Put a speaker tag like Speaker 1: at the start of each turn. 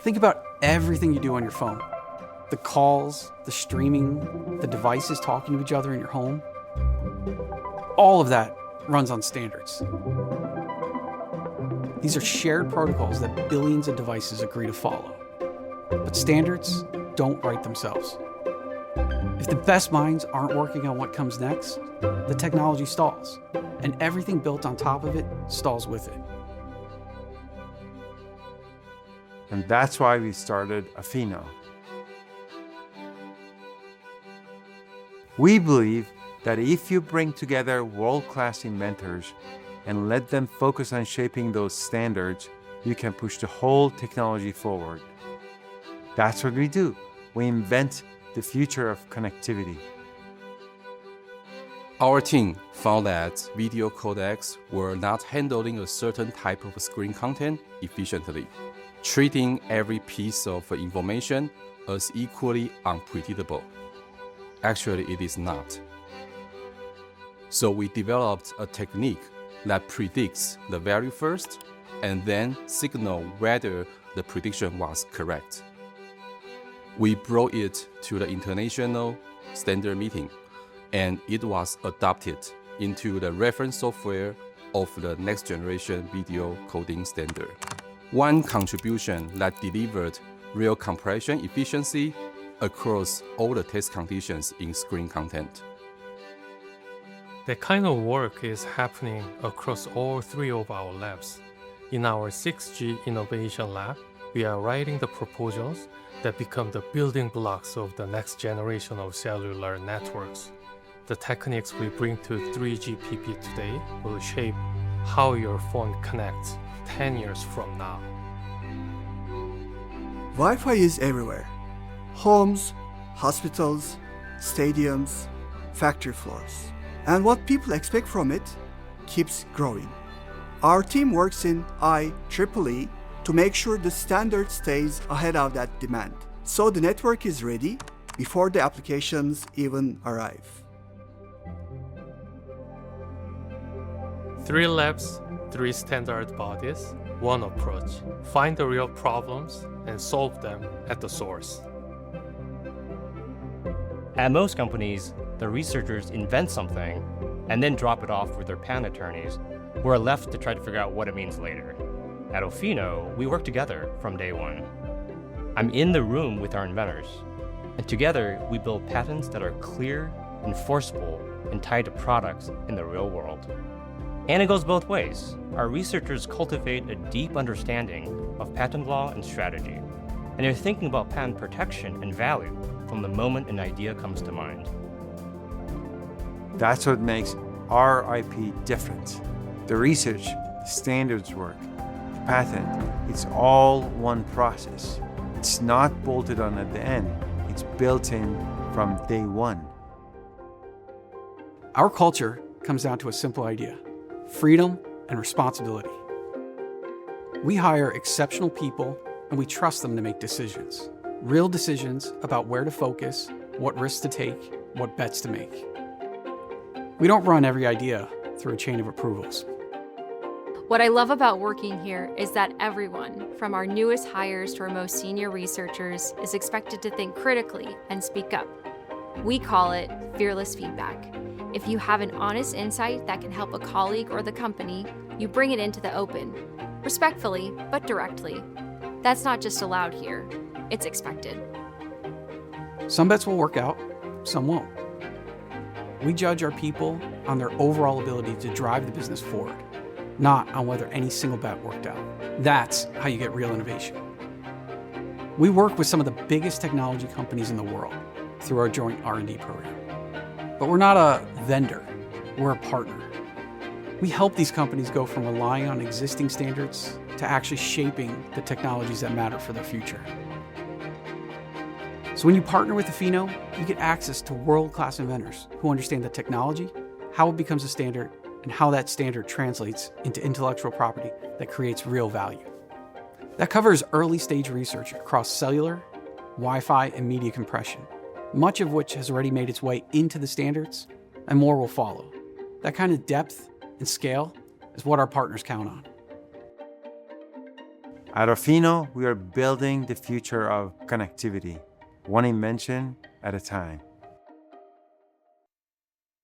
Speaker 1: Think about everything you do on your phone. The calls, the streaming, the devices talking to each other in your home. All of that runs on standards. These are shared protocols that billions of devices agree to follow. But standards don't write themselves. If the best minds aren't working on what comes next, the technology stalls, and everything built on top of it stalls with it.
Speaker 2: And that's why we started Ofinno. We believe that if you bring together world-class inventors and let them focus on shaping those standards, you can push the whole technology forward. That's what we do. We invent the future of connectivity.
Speaker 3: Our team found that video codecs were not handling a certain type of screen content efficiently, treating every piece of information as equally unpredictable. Actually, it is not. So we developed a technique that predicts the value first and then signal whether the prediction was correct. We brought it to the international standard meeting, and it was adopted into the reference software of the next generation video coding standard. One contribution that delivered real compression efficiency across all the test conditions in screen content.
Speaker 4: That kind of work is happening across all three of our labs. In our 6G Innovation Lab, we are writing the proposals that become the building blocks of the next generation of cellular networks. The techniques we bring to 3GPP today will shape how your phone connects 10 years from now.
Speaker 5: Wi-Fi is everywhere. Homes, hospitals, stadiums, factory floors. And what people expect from it keeps growing. Our team works in IEEE to make sure the standard stays ahead of that demand, so the network is ready before the applications even arrive.
Speaker 4: 3 labs, 3 standard bodies, 1 approach. Find the real problems and solve them at the source.
Speaker 6: At most companies, the researchers invent something and then drop it off with their patent attorneys, who are left to try to figure out what it means later. At Ofinno, we work together from day one. I'm in the room with our inventors, and together we build patents that are clear, enforceable, and tied to products in the real world. And it goes both ways. Our researchers cultivate a deep understanding of patent law and strategy, and they're thinking about patent protection and value from the moment an idea comes to mind.
Speaker 2: That's what makes our IP different. The research, the standards work, the patent, it's all one process. It's not bolted on at the end. It's built in from day one.
Speaker 1: Our culture comes down to a simple idea: freedom and responsibility. We hire exceptional people and we trust them to make decisions. Real decisions about where to focus, what risks to take, what bets to make. We don't run every idea through a chain of approvals.
Speaker 7: What I love about working here is that everyone, from our newest hires to our most senior researchers, is expected to think critically and speak up. We call it fearless feedback. If you have an honest insight that can help a colleague or the company, you bring it into the open, respectfully but directly. That's not just allowed here, it's expected.
Speaker 1: Some bets will work out, some won't. We judge our people on their overall ability to drive the business forward, not on whether any single bet worked out. That's how you get real innovation. We work with some of the biggest technology companies in the world through our joint R&D program. But we're not a vendor, we're a partner. We help these companies go from relying on existing standards to actually shaping the technologies that matter for their future. So when you partner with Ofinno, you get access to world-class inventors who understand the technology, how it becomes a standard, and how that standard translates into intellectual property that creates real value. That covers early-stage research across cellular, Wi-Fi, and media compression, much of which has already made its way into the standards, and more will follow. That kind of depth and scale is what our partners count on.
Speaker 2: At Ofinno, we are building the future of connectivity, one invention at a time.